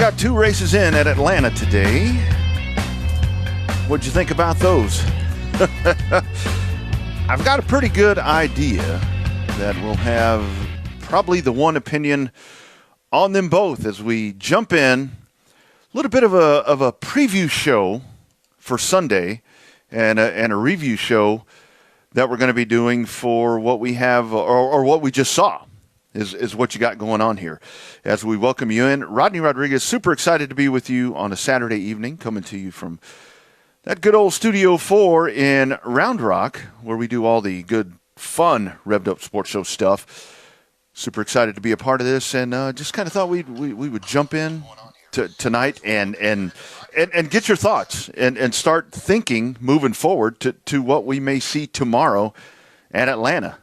got two races in at Atlanta today. What'd you think about those? I've got a pretty good idea that we'll have probably the one opinion on them both as we jump in. A little bit of a preview show for Sunday and a review show that we're going to be doing for what we have or what we just saw is what you got going on here. As we welcome you in, Rodney Rodriguez, super excited to be with you on a Saturday evening, coming to you from that good old Studio 4 in Round Rock, where we do all the good, fun, revved up sports show stuff. Super excited to be a part of this, and just kind of thought we would jump in tonight and get your thoughts and start thinking moving forward to what we may see tomorrow at Atlanta.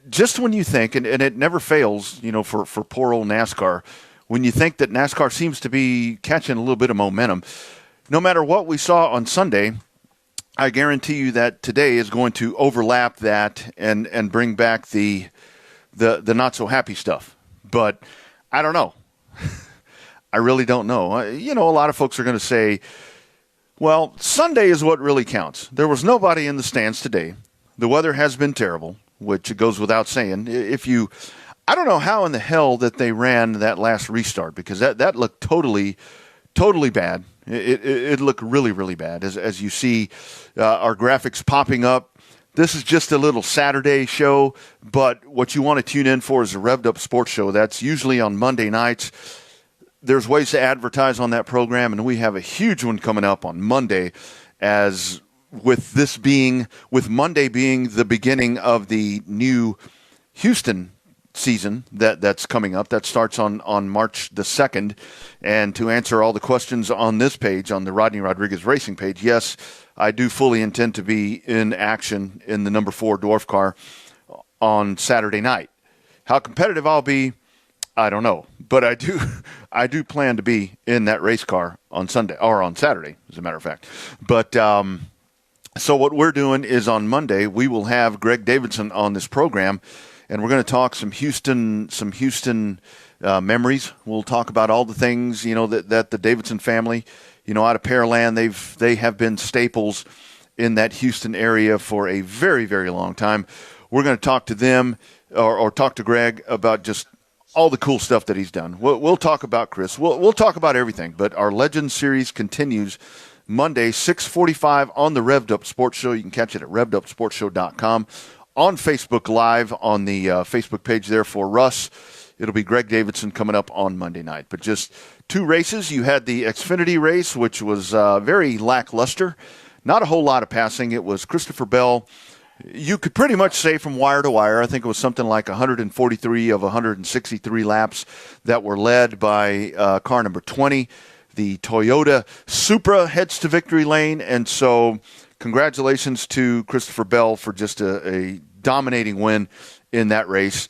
Just when you think, and it never fails, for poor old NASCAR, when you think that NASCAR seems to be catching a little bit of momentum, no matter what we saw on Sunday, I guarantee you that today is going to overlap that and bring back the not so happy stuff. But I don't know. I really don't know. A lot of folks are going to say, well, Sunday is what really counts. There was nobody in the stands today. The weather has been terrible, which goes without saying. I don't know how in the hell that they ran that last restart, because that looked totally bad. It looked really, really bad. As you see our graphics popping up, this is just a little Saturday show, but what you want to tune in for is a revved up sports show. That's usually on Monday nights. There's ways to advertise on that program, and we have a huge one coming up on Monday, as with Monday being the beginning of the new Houston season that's coming up. That starts on March the 2nd. And to answer all the questions on this page, on the Rodney Rodriguez Racing page, yes, I do fully intend to be in action in the number 4 dwarf car on Saturday night. How competitive I'll be, I don't know. But I do plan to be in that race car on Sunday, or on Saturday, as a matter of fact. But so what we're doing is on Monday, we will have Greg Davidson on this program, and we're going to talk some Houston memories. We'll talk about all the things, that the Davidson family, out of Pearland, they have been staples in that Houston area for a very, very long time. We're going to talk to them or talk to Greg about just all the cool stuff that he's done. We'll talk about Chris. We'll talk about everything, but our Legends series continues Monday, 6:45 on the Revved Up Sports Show. You can catch it at RevvedUpSportsShow.com. On Facebook Live, on the Facebook page there for Russ. It'll be Greg Davidson coming up on Monday night. But just two races. You had the Xfinity race, which was very lackluster. Not a whole lot of passing. It was Christopher Bell. You could pretty much say from wire to wire. I think it was something like 143 of 163 laps that were led by car number 20. The Toyota Supra heads to victory lane, and so congratulations to Christopher Bell for just a dominating win in that race.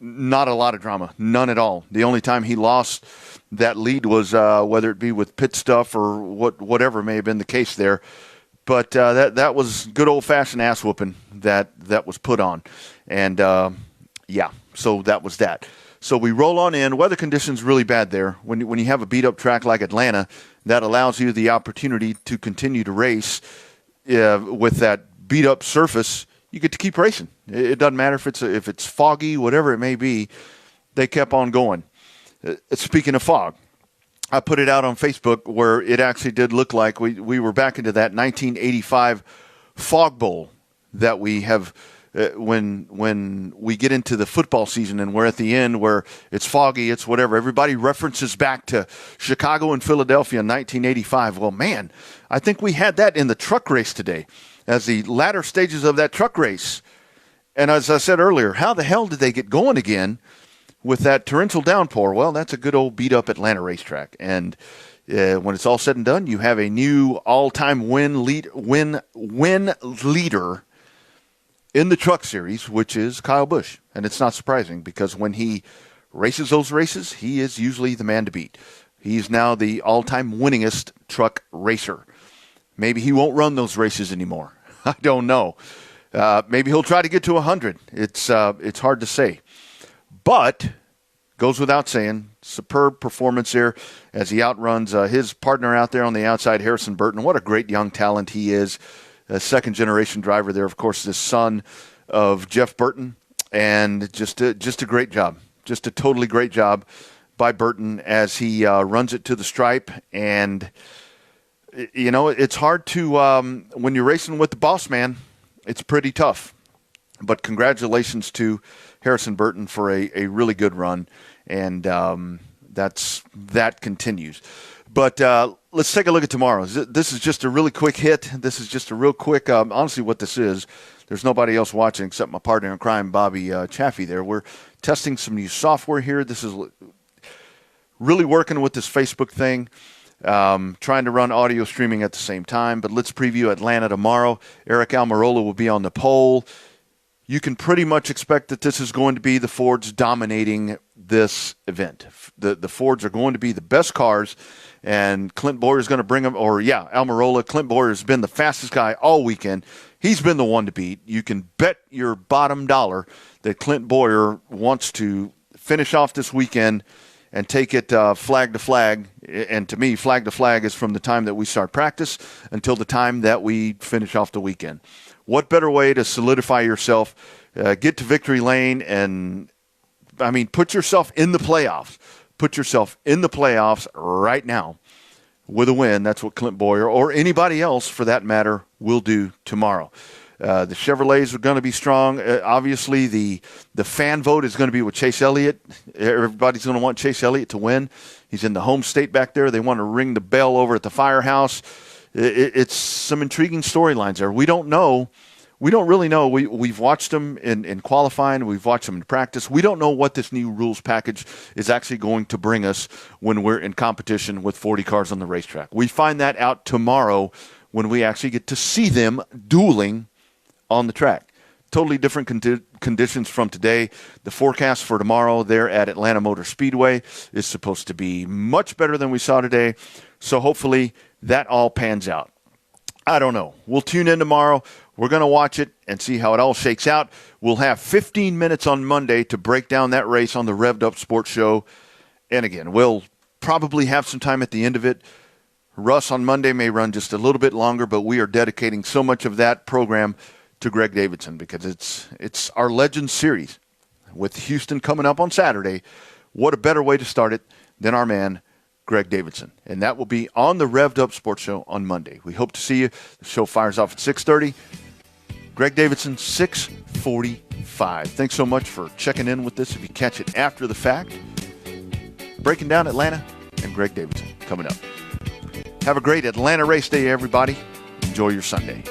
Not a lot of drama, none at all. The only time he lost that lead was whether it be with pit stuff or whatever may have been the case there. But that was good old-fashioned ass whooping that was put on. And, so that was that. So we roll on in. Weather conditions really bad there. When you have a beat-up track like Atlanta, that allows you the opportunity to continue to race with that beat-up surface. You get to keep racing. It doesn't matter if it's foggy, whatever it may be. They kept on going. Speaking of fog, I put it out on Facebook where it actually did look like we were back into that 1985 fog bowl that we have. When we get into the football season and we're at the end where it's foggy, it's whatever, everybody references back to Chicago and Philadelphia in 1985. Well, man, I think we had that in the truck race today as the latter stages of that truck race. And as I said earlier, how the hell did they get going again with that torrential downpour? Well, that's a good old beat-up Atlanta racetrack. And when it's all said and done, you have a new all-time win leader in the truck series, which is Kyle Busch. And it's not surprising because when he races those races, he is usually the man to beat. He's now the all-time winningest truck racer. Maybe he won't run those races anymore. I don't know. Maybe he'll try to get to 100. It's hard to say. But Goes without saying. Superb performance there as he outruns his partner out there on the outside, Harrison Burton. What a great young talent he is. A second-generation driver there, of course, the son of Jeff Burton. And just a great job. Just a totally great job by Burton as he runs it to the stripe. And, you know, it's hard to, when you're racing with the boss man, it's pretty tough. But congratulations to Harrison Burton for a really good run. And that continues. But let's take a look at tomorrow. This is just a really quick hit. This is just a real quick, honestly, what this is. There's nobody else watching except my partner in crime, Bobby Chaffee there. We're testing some new software here. This is really working with this Facebook thing, trying to run audio streaming at the same time. But let's preview Atlanta tomorrow. Eric Almirola will be on the pole. You can pretty much expect that this is going to be the Fords dominating this event. The Fords are going to be the best cars, and Clint Boyer is going to bring them, Almirola. Clint Boyer has been the fastest guy all weekend. He's been the one to beat. You can bet your bottom dollar that Clint Boyer wants to finish off this weekend and take it flag to flag. And to me, flag to flag is from the time that we start practice until the time that we finish off the weekend. What better way to solidify yourself, get to victory lane, and, put yourself in the playoffs. Put yourself in the playoffs right now with a win. That's what Clint Boyer, or anybody else for that matter, will do tomorrow. The Chevrolets are going to be strong. Obviously, the fan vote is going to be with Chase Elliott. Everybody's going to want Chase Elliott to win. He's in the home state back there. They want to ring the bell over at the firehouse. It's some intriguing storylines there. We don't know. We don't really know. We've watched them in qualifying. We've watched them in practice. We don't know what this new rules package is actually going to bring us when we're in competition with 40 cars on the racetrack. We find that out tomorrow when we actually get to see them dueling on the track. Totally different conditions from today. The forecast for tomorrow there at Atlanta Motor Speedway is supposed to be much better than we saw today. So hopefully that all pans out. I don't know. We'll tune in tomorrow. We're going to watch it and see how it all shakes out. We'll have 15 minutes on Monday to break down that race on the Revved Up Sports Show. And again, we'll probably have some time at the end of it. Russ on Monday may run just a little bit longer, but we are dedicating so much of that program to Greg Davidson because it's our Legends series. With Houston coming up on Saturday, what a better way to start it than our man, Greg Davidson. And that will be on the Revved Up Sports Show on Monday. We hope to see you. The show fires off at 6:30. Greg Davidson, 6:45. Thanks so much for checking in with this. If you catch it after the fact, breaking down Atlanta and Greg Davidson coming up. Have a great Atlanta race day, everybody. Enjoy your Sunday.